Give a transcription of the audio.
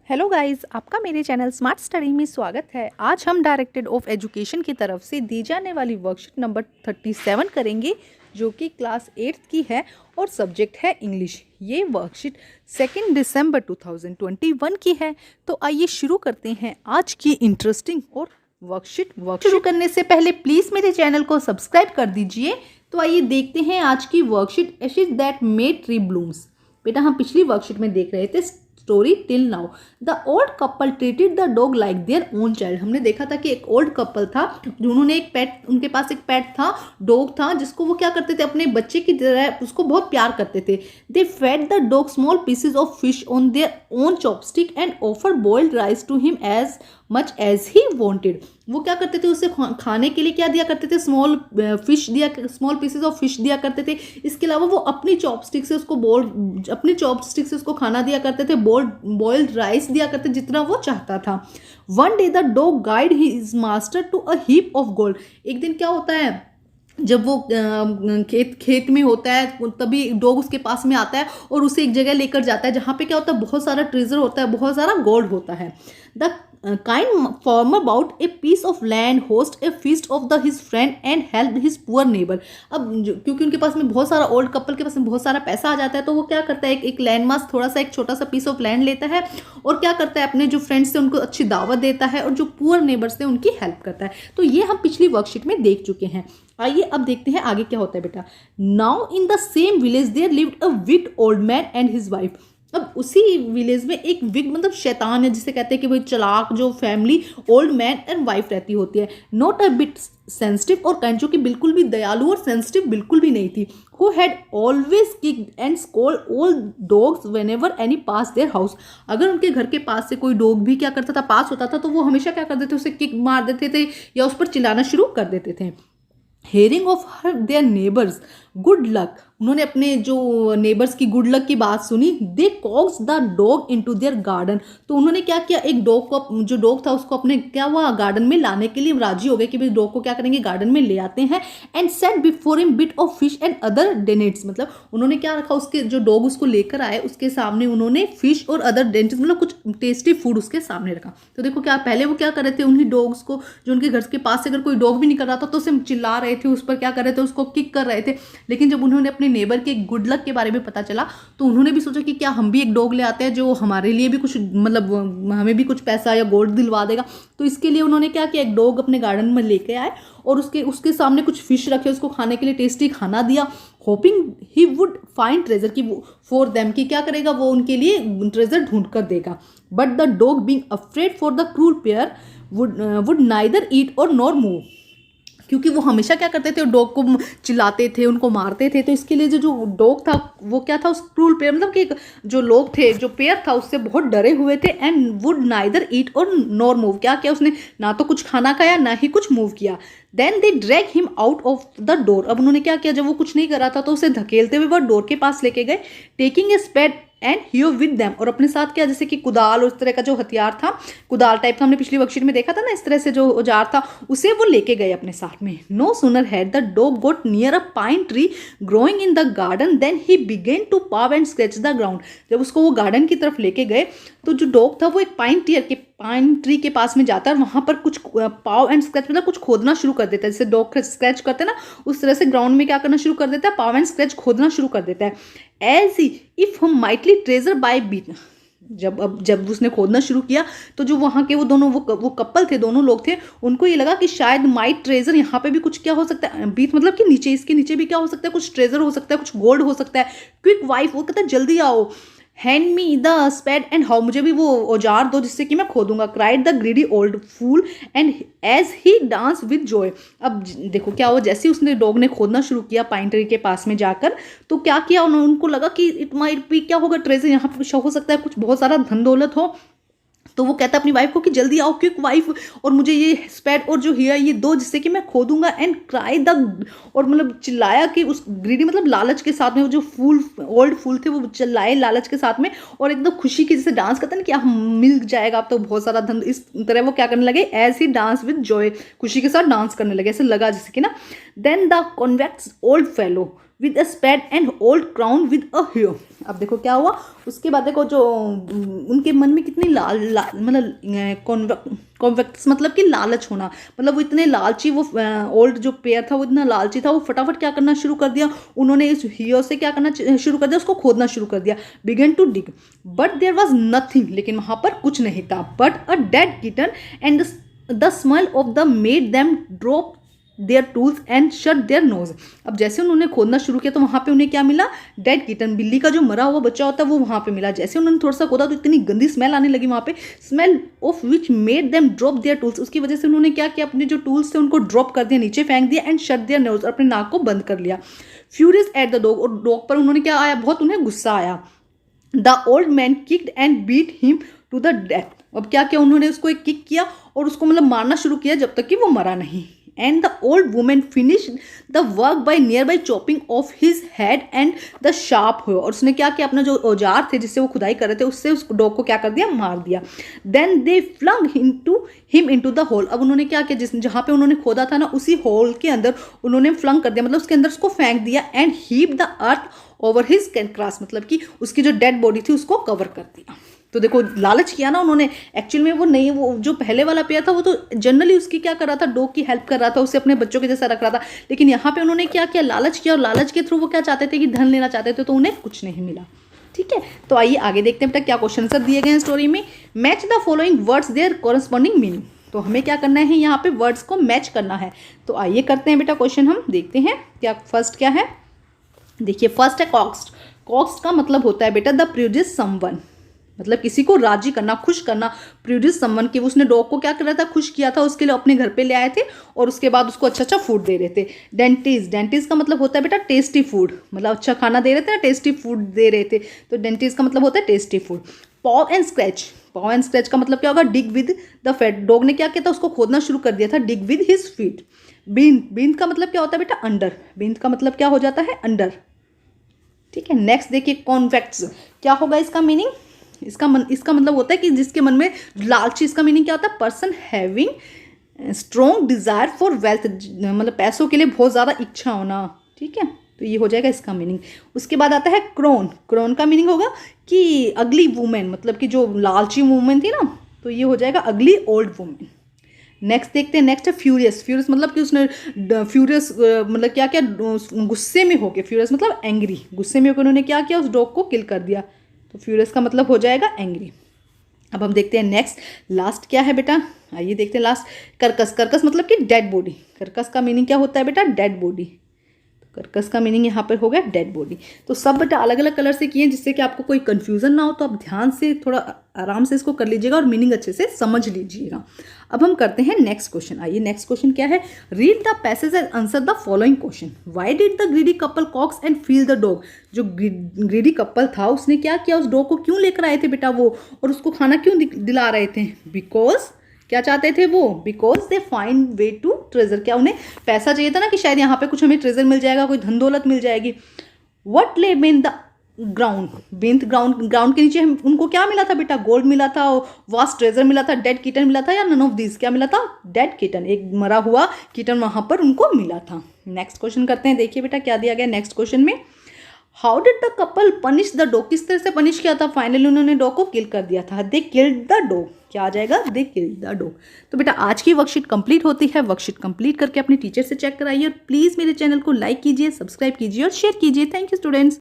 Hello guys, आपका मेरे channel smart study में स्वागत है। आज हम डायरेक्टेड ऑफ एजुकेशन की तरफ से दी जाने वाली वर्कशीट नंबर 37 करेंगे, जो कि क्लास 8th की है और सब्जेक्ट है इंग्लिश। ये वर्कशीट 2 दिसंबर 2021 की है। तो आइए शुरू करते हैं आज की इंटरेस्टिंग और वर्कशीट शुरू करने से पहले प्लीज़ मेरे चैनल को सब्सक्राइब कर दीजिए। तो आइए देखते हैं आज की worksheet, ashes that made tree blooms. बेटा, हम पिछली वर्कशीट में देख रहे थे story till now the old couple treated the dog like their own child. हमने देखा था कि एक ओल्ड कपल था जिन्होंने एक पेट, उनके पास एक पेट था, डॉग था, जिसको वो क्या करते थे, अपने बच्चे की तरह उसको बहुत प्यार करते थे। They fed the dog small pieces of fish on their own chopstick and offer boiled rice to him as much as he wanted. वो क्या करते थे, उसे खाने के लिए क्या दिया करते थे, स्मॉल पीसेज ऑफ फिश दिया करते थे। इसके अलावा वो अपनी चॉपस्टिक से उसको खाना दिया करते थे, बॉइल्ड राइस दिया करते, जितना वो चाहता था। One day the dog guide his master to a heap of gold. एक दिन क्या होता है, जब वो खेत में होता है, तभी डॉग उसके पास में आता है और उसे एक जगह लेकर जाता है जहाँ पे क्या होता है, बहुत सारा ट्रेजर होता है, बहुत सारा गोल्ड होता है। The kind farmer bought a piece of land, host a feast of his friend and helped his poor neighbor। अब क्योंकि उनके पास में बहुत सारा, ओल्ड कपल के पास में बहुत सारा पैसा आ जाता है, तो वो क्या करता है, एक लैंड मास, थोड़ा सा एक छोटा सा पीस ऑफ लैंड लेता है और क्या करता है, अपने जो फ्रेंड्स से उनको अच्छी दावत देता है और जो पुअर नेबर्स थे उनकी हेल्प करता है। तो ये हम पिछली वर्कशीट में देख चुके हैं। आइए अब देखते हैं आगे क्या होता है बेटा। Now in the same village there lived a wicked old man and his wife. अब उसी विलेज में एक विग मतलब शैतान है, जिसे कहते हैं कि भाई चालाक जो family, old man and wife रहती होती है। नॉट अ बिट सेंसिटिव और काइंड, जो कि बिल्कुल भी दयालु और सेंसिटिव बिल्कुल भी नहीं थी। Who had always kicked and scold all dogs whenever any pass their house. अगर उनके घर के पास से कोई डॉग भी क्या करता था, पास होता था, तो वो हमेशा क्या कर देते थे, उसे किक मार देते थे या उस पर चिल्लाना शुरू कर देते थे। Hearing of her their neighbours good luck, उन्होंने अपने जो नेबर्स की गुड लक की बात सुनी। They coax the dog into their garden, तो उन्होंने क्या किया, एक डॉग को, जो डॉग था उसको अपने क्या हुआ, गार्डन में लाने के लिए राजी हो गए कि भाई डॉग को क्या करेंगे, गार्डन में ले आते हैं। And set before him bit of fish and other dainties, मतलब उन्होंने क्या रखा, उसके जो डॉग उसको लेकर आए उसके सामने उन्होंने फिश और अदर डेनेट्स, मतलब कुछ टेस्टी फूड उसके सामने रखा। तो देखो क्या, पहले वो क्या कर रहे थे, उन्हीं डॉग्स को, जो उनके घर के पास से अगर कोई डॉग भी निकल रहा था तो उसे चिल्ला रहे थे, उस पर क्या कर रहे थे, उसको किक कर रहे थे। लेकिन जब उन्होंने अपने नेबर के गुड लक के बारे में पता चला, तो उन्होंने भी सोचा कि क्या हम भी एक डॉग ले आते हैं जो हमारे लिए भी कुछ, मतलब हमें भी कुछ पैसा या गोल्ड दिलवा देगा। तो इसके लिए उन्होंने क्या किया, एक डॉग अपने गार्डन में लेके आए और उसके सामने कुछ फिश रखे, उसको खाने के लिए टेस्टी खाना दिया, hopping he would find treasure, की फॉर देम, कि क्या करेगा, वो उनके लिए ट्रेजर ढूंढ कर देगा। But the dog being afraid for the cruel pair would neither eat or nor move, क्योंकि वो हमेशा क्या करते थे, डॉग को चिल्लाते थे, उनको मारते थे। तो इसके लिए जो डॉग था वो क्या था, उस क्रूल पेयर, मतलब कि जो लोग थे, जो पेयर था, उससे बहुत डरे हुए थे। And would neither eat or nor move, क्या किया उसने, ना तो कुछ खाना खाया ना ही कुछ मूव किया। Then they drag him out of the door, अब उन्होंने क्या किया, जब वो कुछ नहीं कर रहा था तो उसे धकेलते हुए वह डोर के पास लेके गए। टेकिंग ए स्पेड एंड हियो विद देम, और अपने साथ क्या, जैसे कि कुदाल और इस तरह का जो हथियार था, कुदाल टाइप का, हमने पिछली वर्कशीट में देखा था ना, इस तरह से जो औजार था उसे वो लेके गए अपने साथ में। No sooner had the dog got near a pine tree growing in the garden then he began to paw and scratch the ground. जब उसको वो गार्डन की तरफ लेके गए तो जो डॉग था वो एक पाइन ट्री के पास में जाता है, वहां पर कुछ पाव एंड स्क्रैच, मतलब कुछ खोदना शुरू कर देता है, जैसे डॉग स्क्रैच करते हैं ना, उस तरह से ग्राउंड में क्या करना शुरू कर देता है, पाव एंड स्क्रैच खोदना शुरू कर देता है। एज इफ हम माइटली ट्रेजर बाय बीट, जब उसने खोदना शुरू किया तो जो वहाँ के वो दोनों वो कपल थे, दोनों लोग थे, उनको ये लगा कि शायद माइट ट्रेजर, यहाँ पे भी कुछ क्या हो सकता है, बीट मतलब कि नीचे, इसके नीचे भी क्या हो सकता है, कुछ ट्रेजर हो सकता है, कुछ गोल्ड हो सकता है। क्विक वाइफ, वो कहता है जल्दी आओ, hand me the spade and hoe, मुझे भी वो औजार दो जिससे कि मैं खोदूंगा। Cried the greedy old fool and as he dance with joy. अब देखो क्या हुआ, जैसे उसने, डॉग ने खोदना शुरू किया पाइन ट्री के पास में जाकर, तो क्या किया, उनको लगा कि इट माइट बी, क्या होगा, ट्रेजर यहाँ पे हो सकता है, कुछ बहुत सारा धन दौलत हो। तो वो कहता है अपनी वाइफ को कि जल्दी आओ क्विक वाइफ, और मुझे ये स्पेड और जो हियर ये दो जिससे कि मैं खोदूंगा। एंड क्राई द, और मतलब चिल्लाया कि उस ग्रीडी, मतलब लालच के साथ में, वो जो फूल, ओल्ड फूल थे, वो चिल्लाए लालच के साथ में और एकदम खुशी की, जैसे डांस करते हैं ना कि आप मिल जाएगा आप तो बहुत सारा धन, इस तरह वो क्या करने लगे, as he dance with joy, खुशी के साथ डांस करने लगे, ऐसे लगा जैसे कि ना। Then the convex old fellow with a spade and old crown with a hero. अब देखो क्या हुआ, उसके बाद देखो जो उनके मन में कितनी मतलब कॉन्वेक्स मतलब कि लालच होना, मतलब वो इतने लालची, वो ओल्ड जो पेयर था वो इतना लालची था, वो फटाफट क्या करना शुरू कर दिया, उन्होंने इस हीरो से क्या करना शुरू कर दिया, उसको खोदना शुरू कर दिया, began to dig, but there was nothing, लेकिन वहां पर कुछ नहीं था, but a dead kitten and the smell of the made them drop their tools and shut their nose. अब जैसे उन्होंने खोदना शुरू किया तो वहाँ पे उन्हें क्या मिला, डेड किटन, बिल्ली का जो मरा हुआ बच्चा होता है वो वहाँ पे मिला। जैसे उन्होंने थोड़ा सा खोदा तो इतनी गंदी स्मेल आने लगी वहाँ पे, smell of which made them drop their tools, उसकी वजह से उन्होंने क्या किया, अपने जो टूल्स थे उनको ड्रॉप कर दिया, नीचे फेंक दिया, एंड शट देयर नोज, अपने नाक को बंद कर लिया। फ्यूरियस एट द डॉग, और डॉग पर उन्होंने क्या आया, बहुत उन्हें गुस्सा आया। The old man kicked and beat him to the death, अब क्या किया उन्होंने, उसको एक किक किया और उसको मतलब मारना शुरू किया जब तक कि वो मरा नहीं। And the old women finish the work by near by chopping of his head and the sharp हो, और उसने क्या किया, अपना जो औजार थे जिससे वो खुदाई कर रहे थे उससे उस डॉग को क्या कर दिया, मार दिया। Then they flung him into the hole, अब उन्होंने क्या किया, जिस जहाँ पे उन्होंने खोदा था ना उसी होल के अंदर उन्होंने फ्लंग कर दिया, मतलब उसके अंदर उसको फेंक दिया, and heap the earth over his cross, मतलब कि उसकी जो डेड बॉडी थी उसको कवर कर दिया। तो देखो लालच किया ना उन्होंने, एक्चुअल में वो नहीं, वो जो पहले वाला पेयर था वो तो जनरली उसकी क्या कर रहा था, डॉग की हेल्प कर रहा था, उसे अपने बच्चों के जैसा रख रहा था, लेकिन यहाँ पे उन्होंने क्या किया, लालच किया, और लालच के थ्रू वो क्या चाहते थे कि धन लेना चाहते थे, तो उन्हें कुछ नहीं मिला। ठीक है, तो आइए आगे देखते हैं बेटा क्या क्वेश्चन आंसर दिए गए हैं स्टोरी में। Match the following words there corresponding meaning, तो हमें क्या करना है, यहाँ पे वर्ड्स को मैच करना है। तो आइए करते हैं बेटा क्वेश्चन, हम देखते हैं क्या फर्स्ट क्या है। देखिए फर्स्ट है कॉक्स्ट। कॉक्स्ट का मतलब होता है बेटा द प्रोड्यूस समवन, मतलब किसी को राजी करना, खुश करना, प्रोड्यूस समवन की, उसने डॉग को क्या कर रहा था, खुश किया था, उसके लिए अपने घर पे ले आए थे और उसके बाद उसको अच्छा अच्छा फूड दे रहे थे। डेंटिस्ट, डेंटिस्ट का मतलब होता है बेटा टेस्टी फूड, मतलब अच्छा खाना दे रहे थे ना, टेस्टी फूड दे रहे थे, तो डेंटिस्ट का मतलब होता है tasty food. Paw and scratch, paw and scratch का मतलब क्या होगा, dig with the fat, dog ने क्या किया था, उसको खोदना शुरू कर दिया था, डिग विद हिज फीट। बींद, बींद का मतलब क्या होता है बेटा, अंडर, बींद का मतलब क्या हो जाता है, अंडर। ठीक है, नेक्स्ट देखिए कॉन्वेक्स, क्या होगा इसका मीनिंग, इसका मतलब होता है कि जिसके मन में लालची, इसका मीनिंग क्या होता है, person having strong desire for wealth, मतलब पैसों के लिए बहुत ज़्यादा इच्छा होना। ठीक है, तो ये हो जाएगा इसका मीनिंग। उसके बाद आता है क्रोन, क्रोन का मीनिंग होगा कि अगली वुमेन, मतलब कि जो लालची वुमेन थी ना, तो ये हो जाएगा अगली ओल्ड वुमेन। नेक्स्ट देखते हैं, नेक्स्ट है फ्यूरियस। फ्यूरियस मतलब कि उसने फ्यूरियस मतलब क्या क्या, गुस्से में होके, फ्यूरियस मतलब एंग्री, गुस्से में होकर उन्होंने क्या किया, उस डॉग को किल कर दिया, तो फ्यूरियस का मतलब हो जाएगा एंग्री। अब हम देखते हैं नेक्स्ट, लास्ट क्या है बेटा, आइए देखते हैं लास्ट, कर्कस। कर्कस मतलब कि डेड बॉडी, कर्कस का मीनिंग क्या होता है बेटा, डेड बॉडी, कर्कस का मीनिंग यहाँ पर हो गया डेड बॉडी। तो सब बेटा अलग अलग कलर से किए जिससे कि आपको कोई कंफ्यूजन ना हो, तो आप ध्यान से थोड़ा आराम से इसको कर लीजिएगा और मीनिंग अच्छे से समझ लीजिएगा। अब हम करते हैं नेक्स्ट क्वेश्चन। आइए नेक्स्ट क्वेश्चन क्या है, read the passage and answer the following question. Why did the greedy couple coax and feel the dog, जो ग्रीडी कपल था उसने क्या किया, उस डॉग को क्यों लेकर आए थे बेटा वो, और उसको खाना क्यों दिला रहे थे, बिकॉज क्या चाहते थे वो, because they find way to treasure, क्या उन्हें पैसा चाहिए था ना कि शायद यहाँ पे कुछ हमें ट्रेजर मिल जाएगा, कोई धन दौलत मिल जाएगी। What lay beneath the ground, beneath ground, ground के नीचे उनको क्या मिला था बेटा, गोल्ड मिला था, वास्ट ट्रेजर मिला था, डेड किटन मिला था, या नन ऑफ दिस, क्या मिला था, डेड किटन, एक मरा हुआ किटन वहाँ पर उनको मिला था। नेक्स्ट क्वेश्चन करते हैं, देखिए बेटा क्या दिया गया नेक्स्ट क्वेश्चन में। How did the couple punish the dog, किस तरह से पनिश किया था, फाइनली उन्होंने डॉग को किल कर दिया था, दे किल्ड द डॉग, क्या आ जाएगा, दे किल्ड द डॉग। तो बेटा आज की वर्कशीट कंप्लीट होती है, वर्कशीट कंप्लीट करके अपने टीचर से चेक कराइए और प्लीज़ मेरे चैनल को लाइक कीजिए, सब्सक्राइब कीजिए और शेयर कीजिए। Thank you students.